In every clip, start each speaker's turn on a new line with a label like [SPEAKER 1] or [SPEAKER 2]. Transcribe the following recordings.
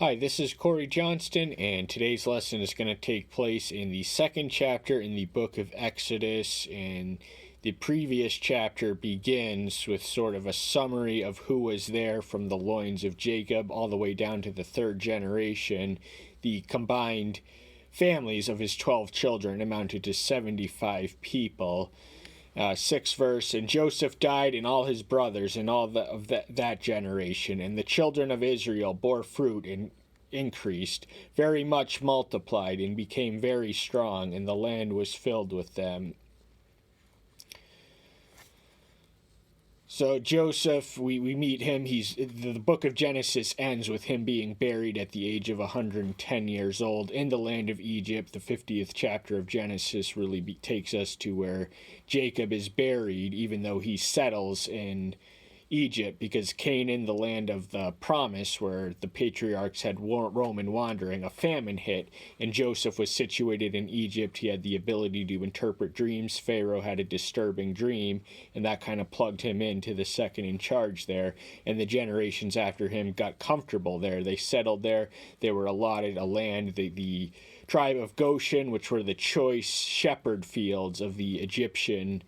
[SPEAKER 1] Hi, this is Corey Johnston, and today's lesson is going to take place in the second chapter in the book of Exodus. And the previous chapter begins with sort of a summary of who was there from the loins of Jacob all the way down to the third generation. The combined families of his 12 children amounted to 75 people. Sixth verse, and Joseph died, and all his brothers, and all that generation. And the children of Israel bore fruit and increased, very much multiplied, and became very strong, and the land was filled with them. So Joseph, we meet him. The book of Genesis ends with him being buried at the age of 110 years old in the land of Egypt. The 50th chapter of Genesis really takes us to where Jacob is buried, even though he settles in Egypt, because Canaan, the land of the promise where the patriarchs had Roman wandering, a famine hit, and Joseph was situated in Egypt. He had the ability to interpret dreams. Pharaoh had a disturbing dream, and that kind of plugged him into the second in charge there. And the generations after him got comfortable there. They settled there. They were allotted a land. The tribe of Goshen, which were the choice shepherd fields of the Egyptian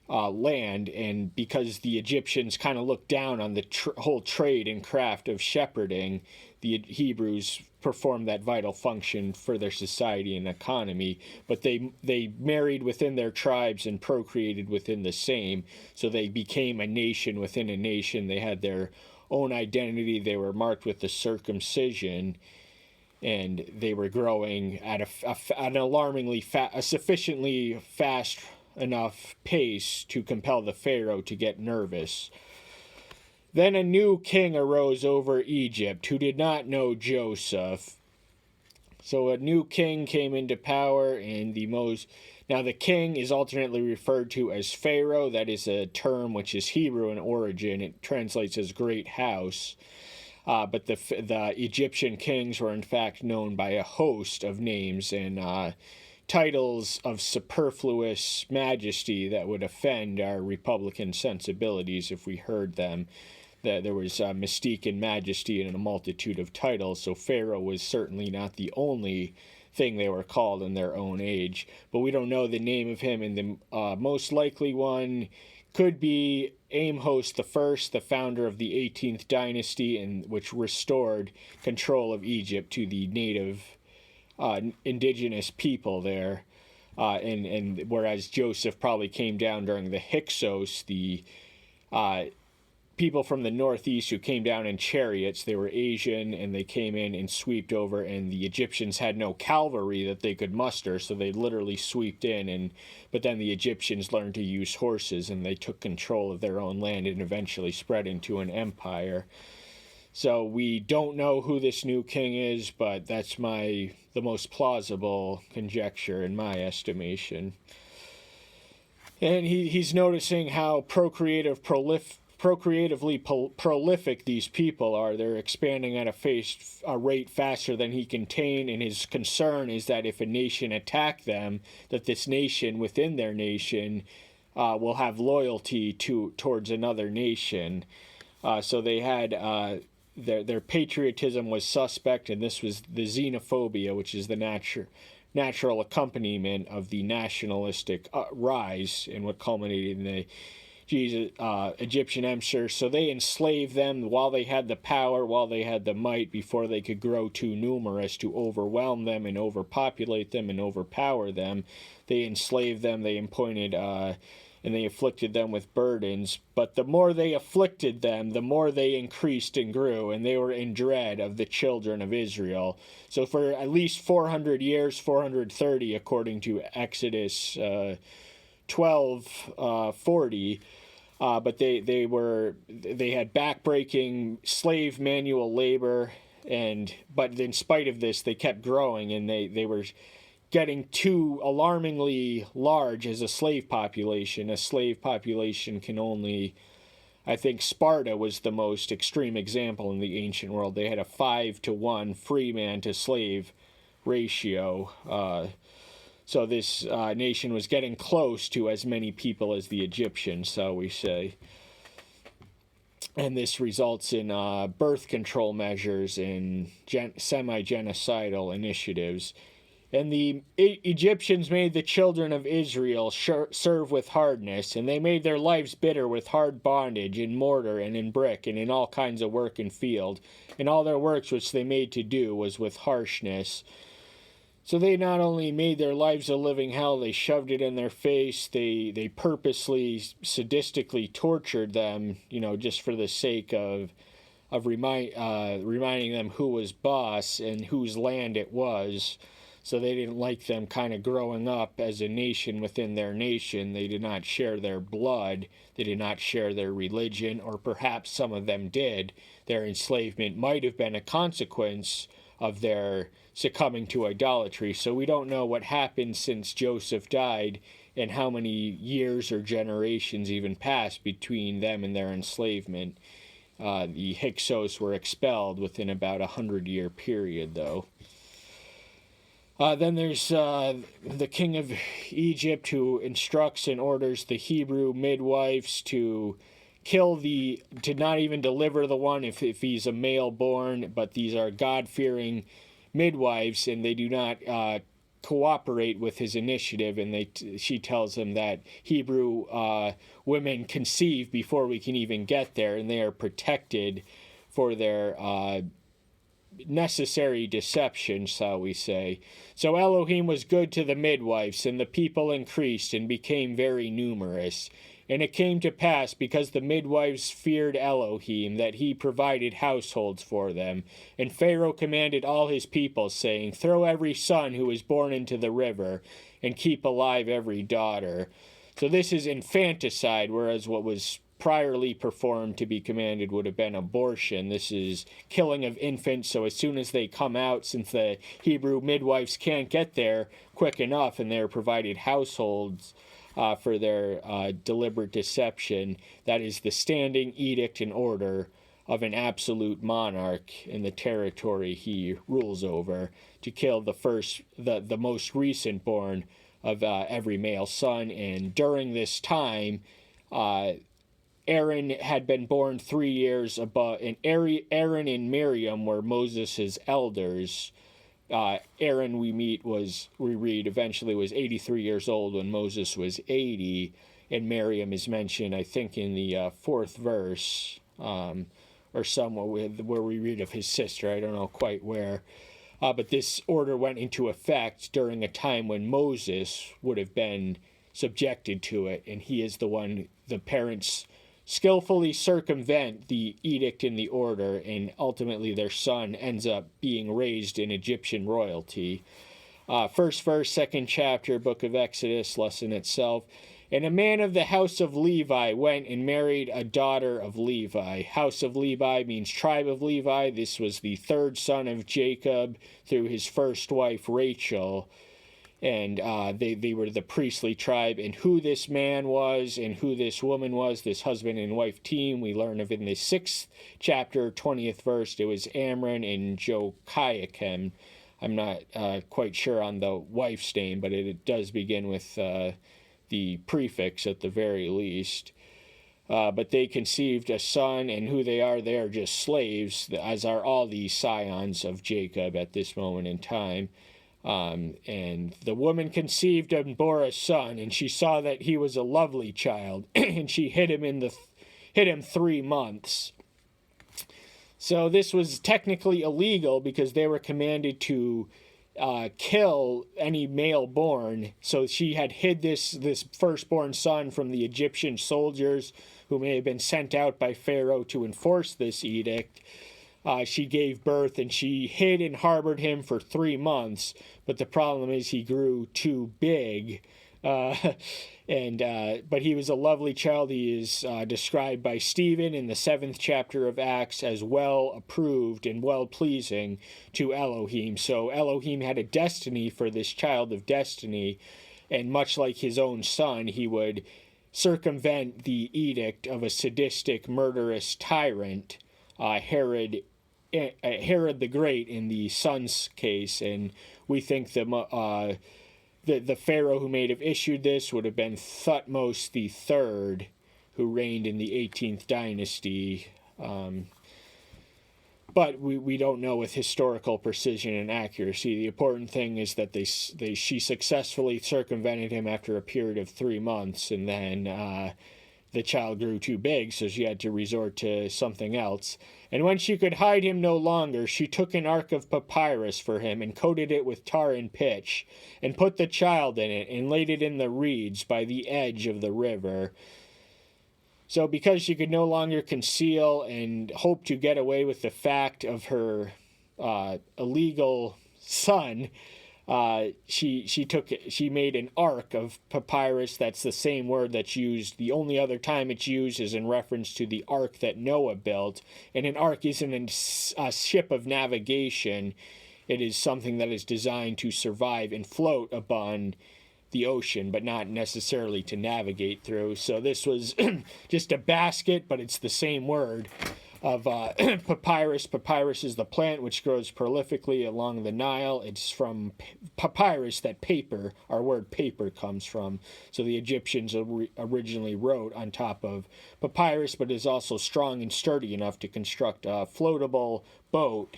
[SPEAKER 1] land, and because the Egyptians kind of looked down on the whole trade and craft of shepherding, the Hebrews performed that vital function for their society and economy, but they married within their tribes and procreated within the same, so they became a nation within a nation. They had their own identity. They were marked with the circumcision, and they were growing at an alarmingly a sufficiently fast enough pace to compel the Pharaoh to get nervous. Then a new king arose over Egypt who did not know Joseph. So a new king came into power, and now the king is alternately referred to as Pharaoh. That is a term which is Hebrew in origin. It translates as great house. But the Egyptian kings were in fact known by a host of names and titles of superfluous majesty that would offend our Republican sensibilities if we heard them. That there was mystique and majesty in a multitude of titles, so Pharaoh was certainly not the only thing they were called in their own age. But we don't know the name of him, and the most likely one could be Amhos I, the founder of the 18th dynasty, and which restored control of Egypt to the native indigenous people there, and whereas Joseph probably came down during the Hyksos, the people from the northeast who came down in chariots. They were Asian, and they came in and swept over, and the Egyptians had no cavalry that they could muster, so they literally swept in, but then the Egyptians learned to use horses, and they took control of their own land and eventually spread into an empire. So we don't know who this new king is, but that's the most plausible conjecture in my estimation. And he's noticing how procreatively prolific these people are. They're expanding at a rate faster than he can contain, and his concern is that if a nation attack them, that this nation within their nation will have loyalty towards another nation. So they had their patriotism was suspect, and this was the xenophobia, which is the natural accompaniment of the nationalistic rise, and what culminated in the Egyptian empire. So they enslaved them while they had the power, while they had the might, before they could grow too numerous to overwhelm them and overpopulate them and overpower them. They enslaved them, they appointed and they afflicted them with burdens. But the more they afflicted them, the more they increased and grew, and they were in dread of the children of Israel. So for at least 400 years, 430, according to Exodus 12:40, but they had backbreaking slave manual labor, but in spite of this, they kept growing, and they were getting too alarmingly large as a slave population. A slave population can only, I think Sparta was the most extreme example in the ancient world. They had a 5-to-1 free man to slave ratio. So this nation was getting close to as many people as the Egyptians, so we say. and this results in birth control measures and semi-genocidal initiatives. And the Egyptians made the children of Israel serve with hardness, and they made their lives bitter with hard bondage in mortar and in brick and in all kinds of work in field. And all their works which they made to do was with harshness. So they not only made their lives a living hell, they shoved it in their face. They purposely, sadistically tortured them, just for the sake of reminding them who was boss and whose land it was. So they didn't like them kind of growing up as a nation within their nation. They did not share their blood. They did not share their religion, or perhaps some of them did. Their enslavement might have been a consequence of their succumbing to idolatry. So we don't know what happened since Joseph died and how many years or generations even passed between them and their enslavement. The Hyksos were expelled within about 100-year period, though. Then there's the king of Egypt, who instructs and orders the Hebrew midwives to not even deliver the one if he's a male born, but these are God-fearing midwives, and they do not cooperate with his initiative, and she tells him that Hebrew women conceive before we can even get there, and they are protected for their necessary deception, shall we say. So Elohim was good to the midwives, and the people increased and became very numerous. And it came to pass, because the midwives feared Elohim, that he provided households for them. And Pharaoh commanded all his people, saying, throw every son who is born into the river, and keep alive every daughter. So this is infanticide, whereas what was priorly performed to be commanded would have been abortion. This is killing of infants, so as soon as they come out, since the Hebrew midwives can't get there quick enough, and they're provided households for their deliberate deception, that is the standing edict and order of an absolute monarch in the territory he rules over, to kill the most recent born of every male son. And during this time, Aaron had been born 3 years above, and Aaron and Miriam were Moses' elders. Aaron, we read, eventually was 83 years old when Moses was 80, and Miriam is mentioned, I think, in the fourth verse, or somewhere where we read of his sister. I don't know quite where. But this order went into effect during a time when Moses would have been subjected to it, and he is the parents skillfully circumvent the edict and the order, and ultimately their son ends up being raised in Egyptian royalty. First verse, second chapter, book of Exodus, lesson itself. And a man of the house of Levi went and married a daughter of Levi. House of Levi means tribe of Levi. This was the third son of Jacob through his first wife Rachel. And they were the priestly tribe. And who this man was and who this woman was, this husband and wife team, we learn of in the 6th chapter, 20th verse. It was Amram and Jochiachem. I'm not quite sure on the wife's name, but it does begin with the prefix at the very least. But they conceived a son, and who they are just slaves, as are all these scions of Jacob at this moment in time. And the woman conceived and bore a son, and she saw that he was a lovely child, and she hid him 3 months. So this was technically illegal because they were commanded to kill any male born. So she had hid this firstborn son from the Egyptian soldiers who may have been sent out by Pharaoh to enforce this edict. She gave birth, and she hid and harbored him for 3 months. But the problem is he grew too big. But he was a lovely child. He is described by Stephen in the 7th chapter of Acts as well approved and well pleasing to Elohim. So Elohim had a destiny for this child of destiny, and much like his own son, he would circumvent the edict of a sadistic, murderous tyrant, Herod the Great in the son's case. And we think the Pharaoh who may have issued this would have been Thutmose III, who reigned in the 18th dynasty But we don't know with historical precision and accuracy. The important thing is that she successfully circumvented him after a period of 3 months, and then the child grew too big, so she had to resort to something else. And when she could hide him no longer, she took an ark of papyrus for him and coated it with tar and pitch, and put the child in it, and laid it in the reeds by the edge of the river. So because she could no longer conceal and hope to get away with the fact of her illegal son, she made an ark of papyrus. That's the same word that's used. The only other time it's used is in reference to the ark that Noah built. And an ark isn't a ship of navigation. It is something that is designed to survive and float upon the ocean, but not necessarily to navigate through. So this was just a basket, but it's the same word of papyrus. Papyrus is the plant which grows prolifically along the Nile. It's from papyrus that paper, our word paper, comes from. So the Egyptians originally wrote on top of papyrus, but is also strong and sturdy enough to construct a floatable boat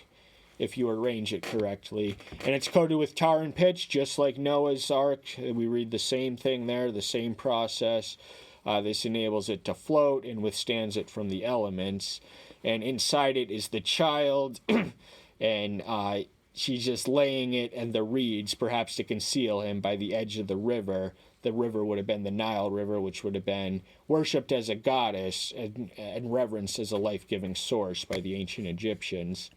[SPEAKER 1] if you arrange it correctly. And it's coated with tar and pitch, just like Noah's Ark. We read the same thing there, the same process. This enables it to float and withstands it from the elements. And inside it is the child, and she's just laying it in the reeds, perhaps to conceal him, by the edge of the river. The river would have been the Nile River, which would have been worshipped as a goddess and reverenced as a life-giving source by the ancient Egyptians.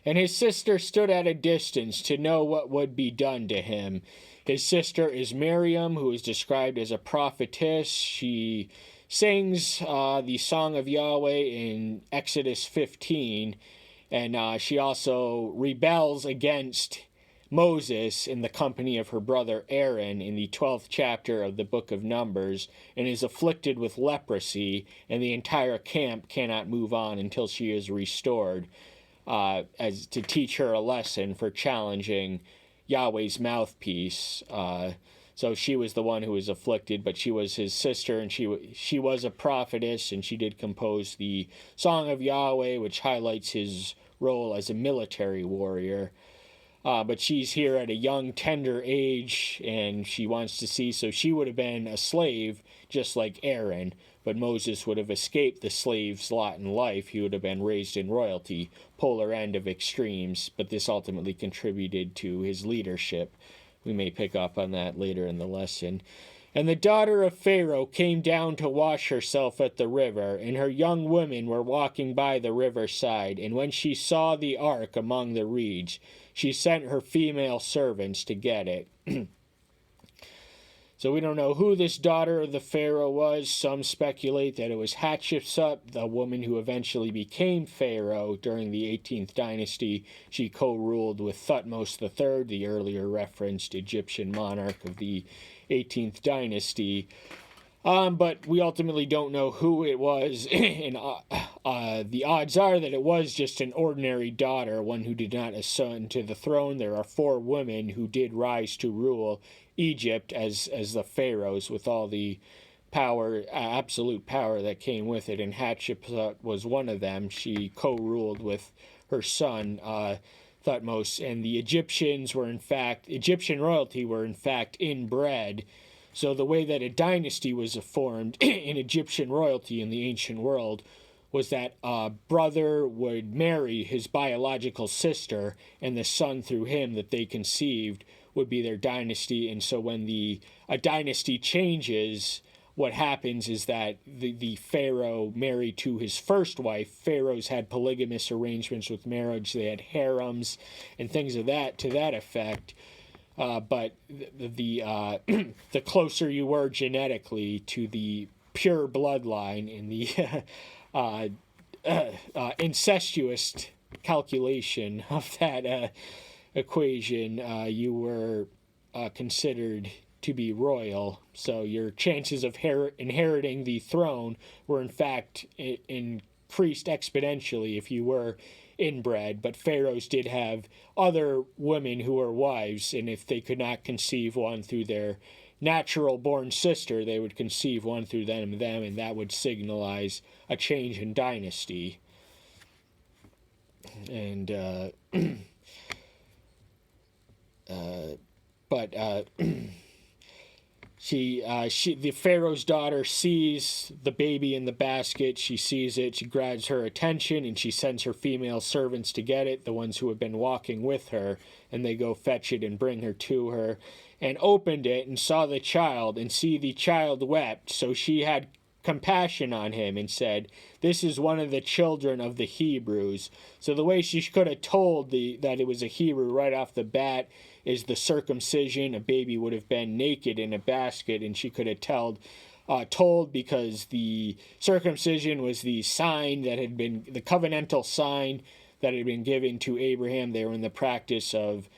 [SPEAKER 1] And his sister stood at a distance to know what would be done to him. His sister is Miriam, who is described as a prophetess. She sings the Song of Yahweh in Exodus 15, and she also rebels against Moses in the company of her brother Aaron in the 12th chapter of the book of Numbers, and is afflicted with leprosy, and the entire camp cannot move on until she is restored. As to teach her a lesson for challenging Yahweh's mouthpiece. So she was the one who was afflicted, but she was his sister, and she was a prophetess, and she did compose the Song of Yahweh, which highlights his role as a military warrior. But she's here at a young, tender age, and she wants to see, so she would have been a slave, just like Aaron, but Moses would have escaped the slave's lot in life. He would have been raised in royalty, polar end of extremes, but this ultimately contributed to his leadership. We may pick up on that later in the lesson. And the daughter of Pharaoh came down to wash herself at the river, and her young women were walking by the riverside. And when she saw the ark among the reeds, she sent her female servants to get it. So we don't know who this daughter of the Pharaoh was. Some speculate that it was Hatshepsut, the woman who eventually became Pharaoh during the 18th dynasty. She co-ruled with Thutmose III, the earlier referenced Egyptian monarch of the 18th dynasty. But we ultimately don't know who it was, and the odds are that it was just an ordinary daughter, one who did not ascend to the throne. There are 4 women who did rise to rule Egypt as the pharaohs, with all the power, absolute power that came with it, and Hatshepsut was one of them. She co-ruled with her son, Thutmose, and the Egyptian royalty were in fact inbred. So the way that a dynasty was formed in Egyptian royalty in the ancient world was that a brother would marry his biological sister, and the son through him that they conceived would be their dynasty. And so when a dynasty changes, what happens is that the pharaoh married to his first wife. Pharaohs had polygamous arrangements with marriage. They had harems and things of that to that effect. But the closer you were genetically to the pure bloodline in the incestuous calculation of that equation, you were considered to be royal. So your chances of inheriting the throne were in fact increased exponentially if you were inbred. But pharaohs did have other women who were wives, and if they could not conceive one through their natural born sister, they would conceive one through them, and that would signalize a change in dynasty. And but the Pharaoh's daughter sees the baby in the basket. She sees it. She grabs her attention, and she sends her female servants to get it, the ones who have been walking with her, and they go fetch it and bring her to her, and opened it and saw the child, and see the child wept. So she had compassion on him and said, "This is one of the children of the Hebrews." So the way she could have told that it was a Hebrew right off the bat is the circumcision. A baby would have been naked in a basket, and she could have told because the circumcision was the sign that had been the covenantal sign that had been given to Abraham. They were in the practice of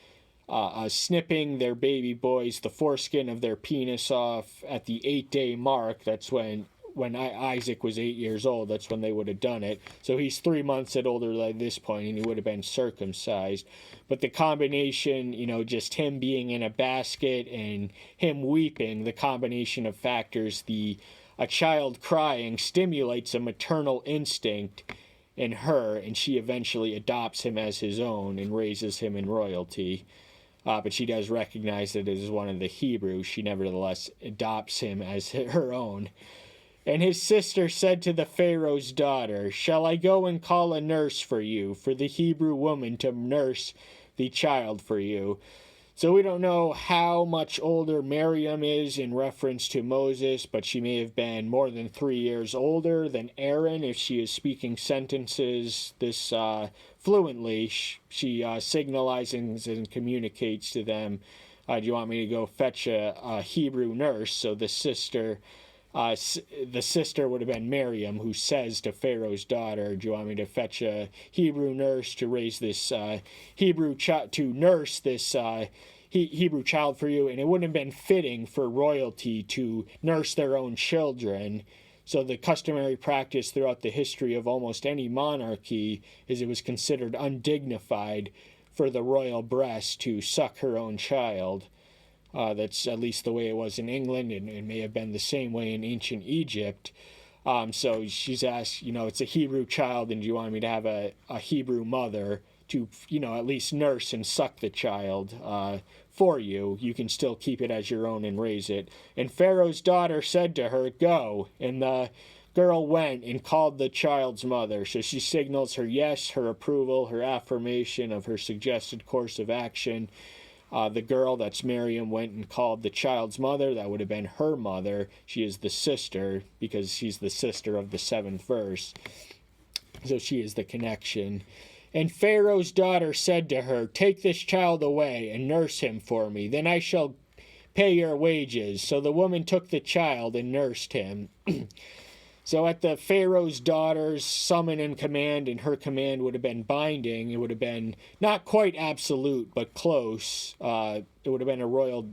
[SPEAKER 1] snipping their baby boys, the foreskin of their penis off at the 8-day mark. That's when Isaac was 8 years old. That's when they would have done it. So he's 3 months older at this point, and he would have been circumcised. But the combination, just him being in a basket and him weeping, the combination of factors, a child crying stimulates a maternal instinct in her, and she eventually adopts him as his own and raises him in royalty. But she does recognize that it is one of the Hebrews. She nevertheless adopts him as her own. And his sister said to the Pharaoh's daughter, "Shall I go and call a nurse for you, for the Hebrew woman to nurse the child for you?" So we don't know how much older Miriam is in reference to Moses, but she may have been more than 3 years older than Aaron if she is speaking sentences this fluently. She signalizes and communicates to them, "Do you want me to go fetch a Hebrew nurse?" So the sister would have been Miriam, who says to Pharaoh's daughter, "Do you want me to fetch a Hebrew nurse to raise this Hebrew child, to nurse this Hebrew child for you?" And it wouldn't have been fitting for royalty to nurse their own children. So the customary practice throughout the history of almost any monarchy is it was considered undignified for the royal breast to suck her own child. That's at least the way it was in England, and it may have been the same way in ancient Egypt. So she's asked, it's a Hebrew child, and do you want me to have a Hebrew mother to, at least nurse and suck the child for you? You can still keep it as your own and raise it. And Pharaoh's daughter said to her, "Go." And the girl went and called the child's mother. So she signals her yes, her approval, her affirmation of her suggested course of action. The girl, that's Miriam, went and called the child's mother. That would have been her mother. She is the sister because she's the sister of the 7th verse. So she is the connection. And Pharaoh's daughter said to her, "Take this child away and nurse him for me. Then I shall pay your wages." So the woman took the child and nursed him. So at the Pharaoh's daughter's summon and command, and her command would have been binding, it would have been not quite absolute, but close. It would have been a royal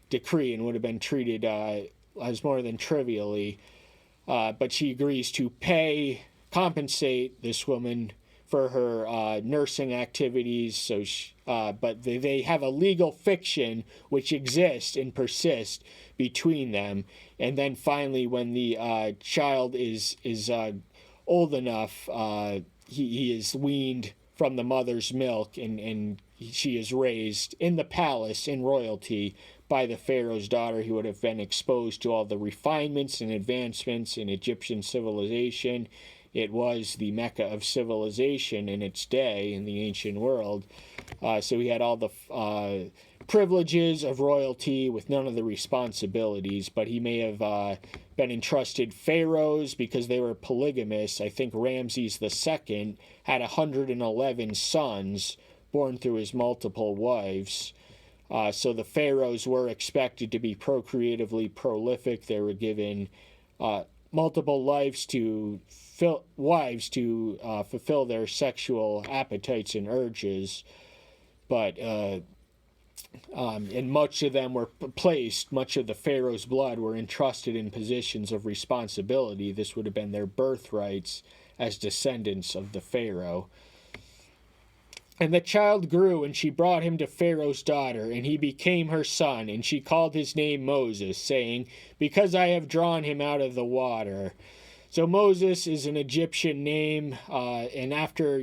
[SPEAKER 1] decree and would have been treated as more than trivially. But she agrees to compensate this woman for her nursing activities. So, but they have a legal fiction which exists and persists between them. And then finally, when the child is old enough, he is weaned from the mother's milk, and she is raised in the palace in royalty by the Pharaoh's daughter. He would have been exposed to all the refinements and advancements in Egyptian civilization. It was the Mecca of civilization in its day in the ancient world. So he had all the privileges of royalty with none of the responsibilities, but he may have been entrusted pharaohs because they were polygamous. I think Ramses II had 111 sons born through his multiple wives. So the pharaohs were expected to be procreatively prolific. They were given multiple wives to fulfill their sexual appetites and urges, but and much of them were much of the pharaoh's blood were entrusted in positions of responsibility. This would have been their birthrights as descendants of the pharaoh. And the child grew, and she brought him to Pharaoh's daughter, and he became her son, and she called his name Moses, saying, Because I have drawn him out of the water. So Moses is an Egyptian name, and after,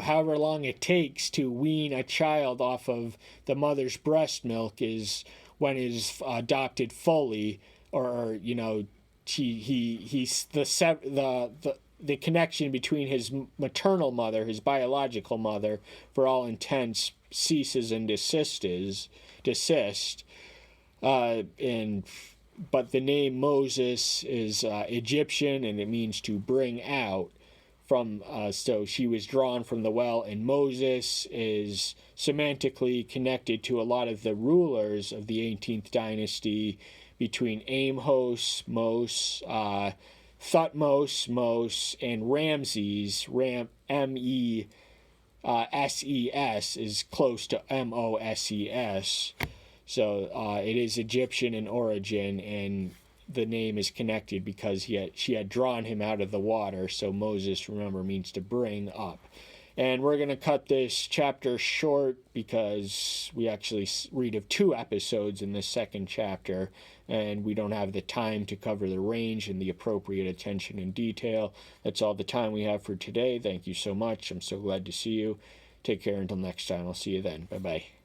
[SPEAKER 1] however long it takes to wean a child off of the mother's breast milk is when it is adopted fully, or he's the connection between his maternal mother, his biological mother, for all intents, ceases and desist. But the name Moses is Egyptian, and it means to bring out from. So she was drawn from the well, and Moses is semantically connected to a lot of the rulers of the 18th dynasty, between Amhos, Mos, Thutmose, Mos, and Ramses. MESES is close to MOSES. So it is Egyptian in origin, and the name is connected because she had drawn him out of the water. So Moses, remember, means to bring up. And we're going to cut this chapter short because we actually read of 2 episodes in this second chapter, and we don't have the time to cover the range and the appropriate attention and detail. That's all the time we have for today. Thank you so much. I'm so glad to see you. Take care until next time. I'll see you then. Bye-bye.